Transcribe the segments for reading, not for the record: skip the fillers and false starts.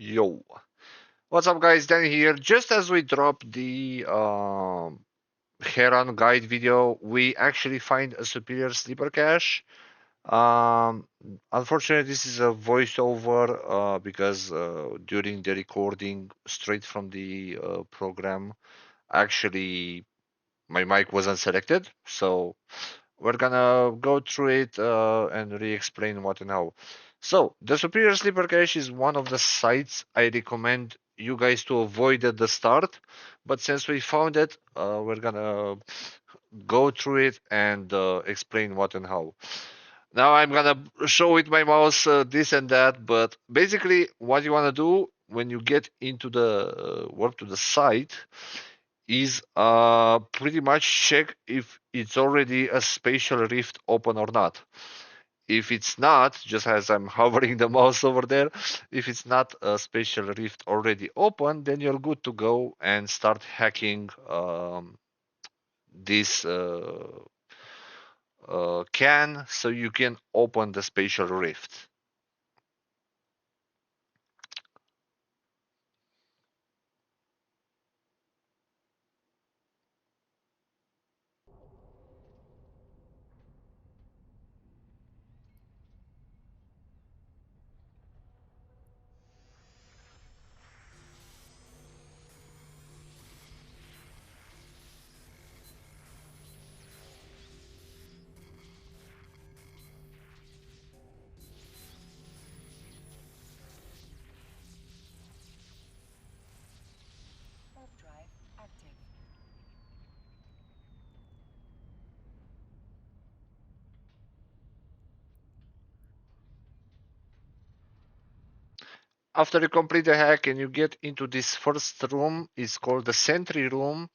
Yo, what's up, guys? Dan here. Just as we dropped the heron guide video, we actually find a superior sleeper cache. Um, Unfortunately, this is a voiceover because during the recording straight from the program, actually my mic wasn't selected. So we're gonna go through it and re-explain what and how. So, the Superior Sleeper Cache is one of the sites I recommend you guys to avoid at the start. But since we found it, we're gonna go through it and explain what and how. Now I'm gonna show with my mouse this and that, but basically what you wanna do when you get into the work to the site is pretty much check if it's already a spatial rift open or not. If it's not, just as I'm hovering the mouse over there, if it's not a spatial rift already open, then you're good to go and start hacking this can so you can open the spatial rift. After you complete the hack and you get into this first room, it's called the Sentry room.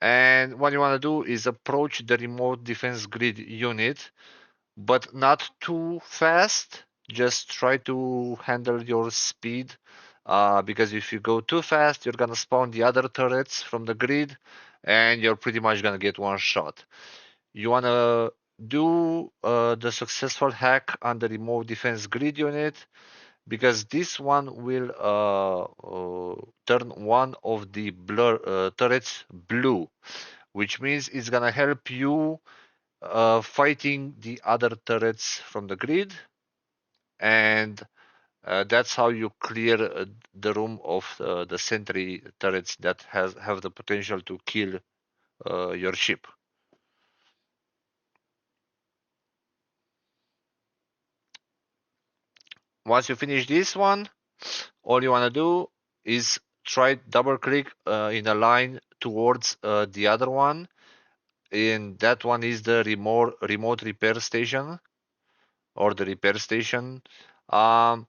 And what you want to do is approach the remote defense grid unit, but not too fast. Just try to handle your speed, because if you go too fast, you're gonna spawn the other turrets from the grid, and you're pretty much gonna get one shot. You wanna do the successful hack on the remote defense grid unit because this one will turn one of the turrets blue, which means it's gonna help you fighting the other turrets from the grid, and that's how you clear the room of the sentry turrets that have the potential to kill your ship. Once you finish this one, all you want to do is try double click in a line towards the other one, and that one is the remote repair station or the repair station. Um,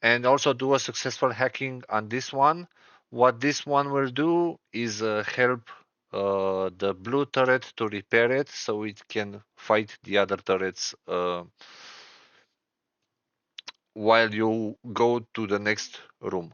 and also do a successful hacking on this one. What this one will do is help the blue turret to repair it so it can fight the other turrets while you go to the next room.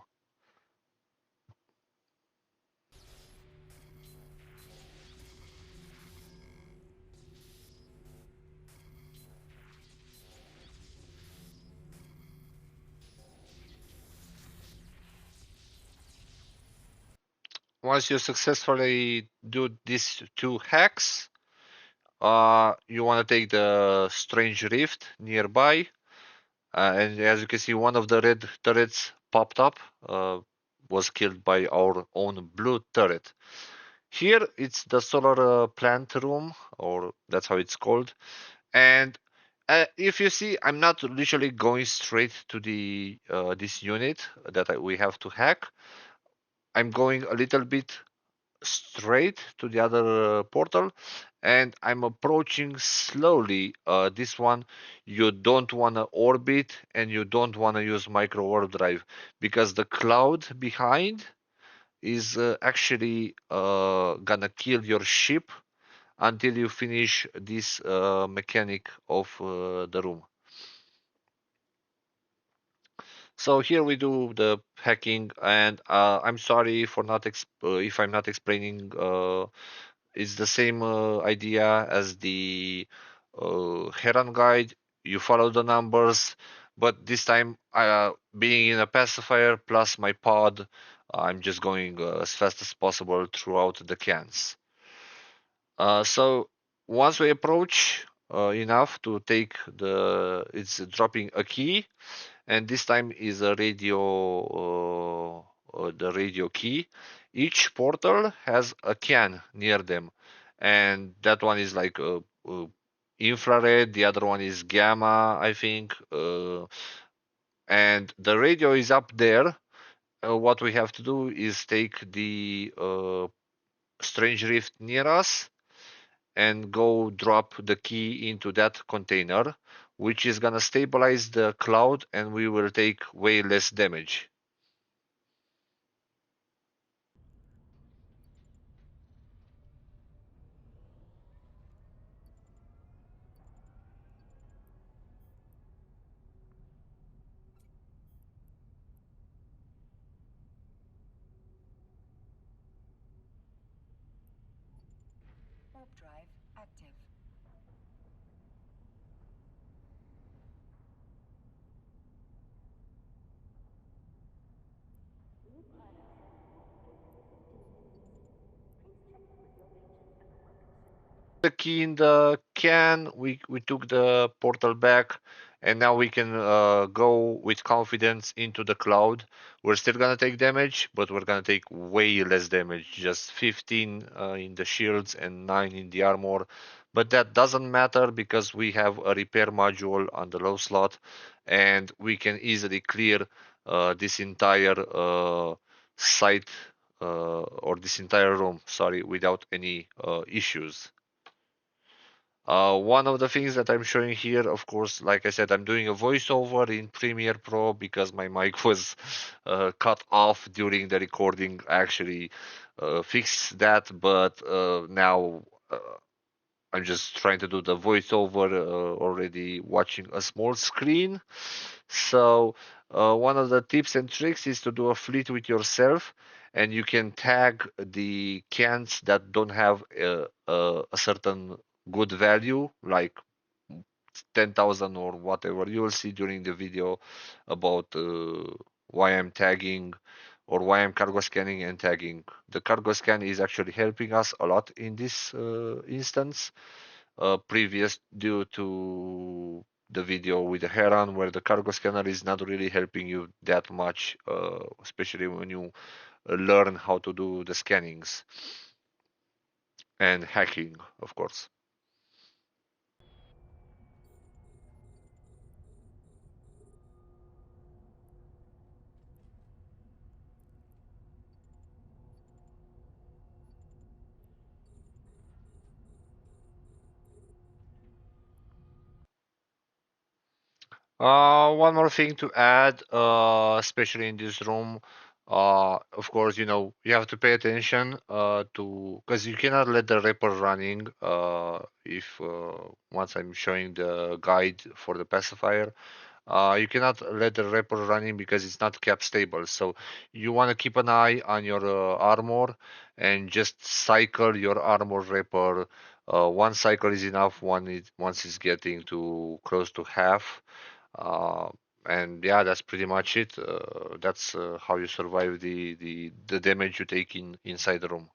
Once you successfully do these two hacks, you want to take the strange rift nearby. And as you can see, one of the red turrets popped up, was killed by our own blue turret. Here it's the solar plant room, or that's how it's called. And if you see, I'm not literally going straight to the this unit that we have to hack. I'm going a little bit straight to the other portal, and I'm approaching slowly. This one you don't want to orbit and you don't want to use micro warp drive because the cloud behind is actually gonna kill your ship until you finish this mechanic of the room. So here we do the hacking, and I'm sorry for not if I'm not explaining. It's the same idea as the heron guide. You follow the numbers, but this time, being in a pacifier plus my pod, I'm just going as fast as possible throughout the cans. So once we approach enough to take it's dropping a key, and this time is a the radio key. Each portal has a can near them, and that one is like infrared. The other one is gamma, I think. And the radio is up there. What we have to do is take the strange rift near us and go drop the key into that container, which is gonna stabilize the cloud, and we will take way less damage. The key in the can, we took the portal back, and now we can go with confidence into the cloud. We're still gonna take damage, but we're gonna take way less damage, just 15 in the shields and 9 in the armor. But that doesn't matter because we have a repair module on the low slot, and we can easily clear this entire site or this entire room, sorry, without any issues. One of the things that I'm showing here, of course, like I said, I'm doing a voiceover in Premiere Pro because my mic was cut off during the recording. I actually fixed that, but now I'm just trying to do the voiceover already watching a small screen. So one of the tips and tricks is to do a fleet with yourself, and you can tag the cans that don't have a certain good value, like 10,000 or whatever. You will see during the video about why I'm tagging or why I'm cargo scanning and tagging. The cargo scan is actually helping us a lot in this instance. Previous due to the video with the heron where the cargo scanner is not really helping you that much, especially when you learn how to do the scannings and hacking, of course. One more thing to add, especially in this room, of course, you have to pay attention because you cannot let the Reaper running if once I'm showing the guide for the pacifier. You cannot let the Reaper running because it's not cap stable. So you want to keep an eye on your armor and just cycle your armor Reaper. One cycle is enough. Once it's getting to close to half. Uh, and yeah, that's pretty much it. That's how you survive the damage you take inside the room.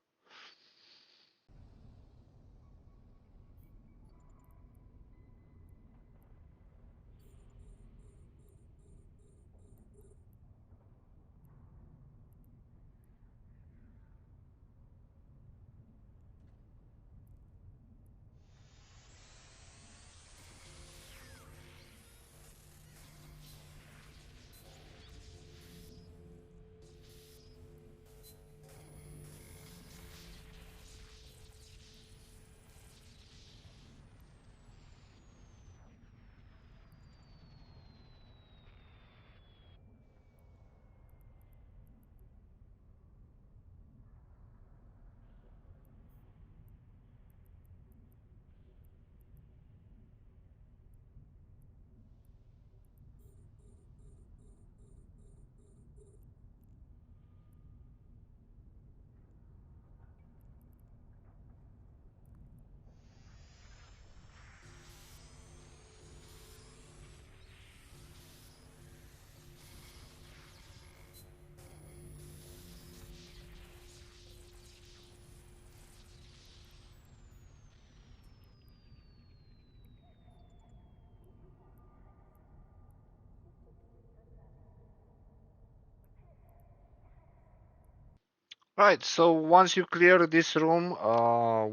Right, so once you clear this room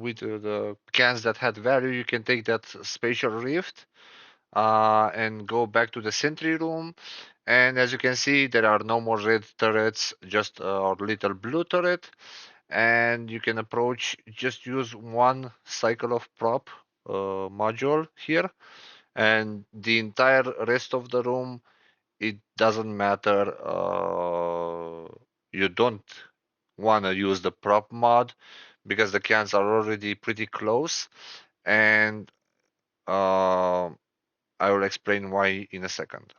with the cans that had value, you can take that spatial rift and go back to the sentry room. And as you can see, there are no more red turrets, just a little blue turret. And you can approach, just use one cycle of prop module here, and the entire rest of the room, it doesn't matter. You don't want to use the prop mod because the cans are already pretty close, and uh, I will explain why in a second.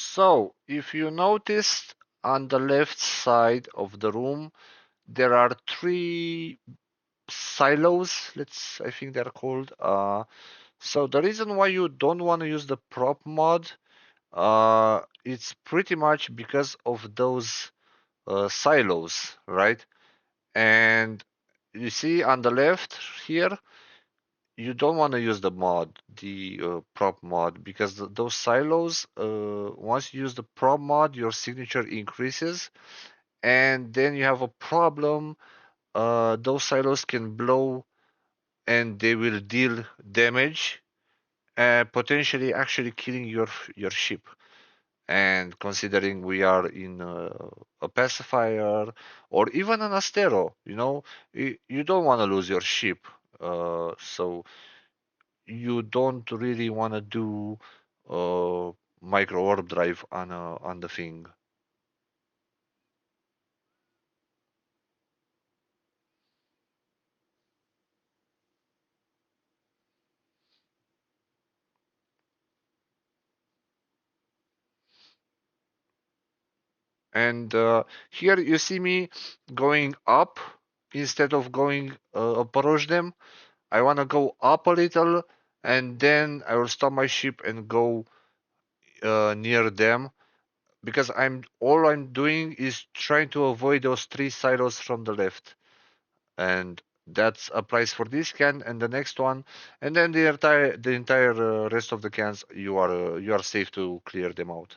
So, if you noticed on the left side of the room, there are three silos. I think they're called. So the reason why you don't want to use the prop mod, it's pretty much because of those silos, right? And you see on the left here, you don't want to use the mod, the prop mod, because those silos, once you use the prop mod, your signature increases, and then you have a problem. Those silos can blow and they will deal damage, potentially actually killing your ship. And considering we are in a pacifier or even an astero, you don't want to lose your ship. So you don't really want to do micro warp drive on the thing. And here you see me going up instead of going approach them. I want to go up a little, and then I will stop my ship and go near them, because I'm doing is trying to avoid those three silos from the left, and that applies for this can and the next one, and then the entire rest of the cans, you are safe to clear them out.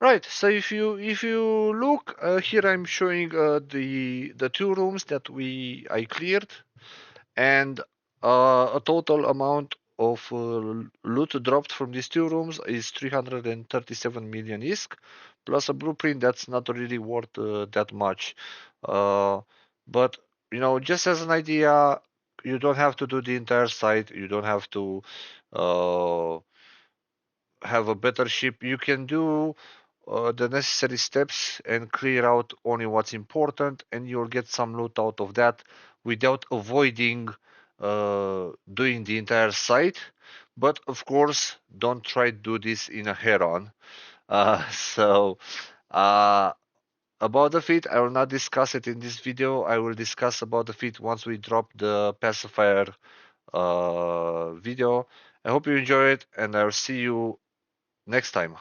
Right. So if you look here, I'm showing the two rooms that I cleared, and a total amount of loot dropped from these two rooms is 337 million ISK, plus a blueprint that's not really worth that much. Uh, but just as an idea, you don't have to do the entire site. You don't have to uh, have a better ship. You can do the necessary steps and clear out only what's important, and you'll get some loot out of that without avoiding doing the entire site. But of course, don't try to do this in a heron. So, uh, about the feat, I will not discuss it in this video. I will discuss about the feat once we drop the pacifier video. I hope you enjoy it, and I'll see you next time.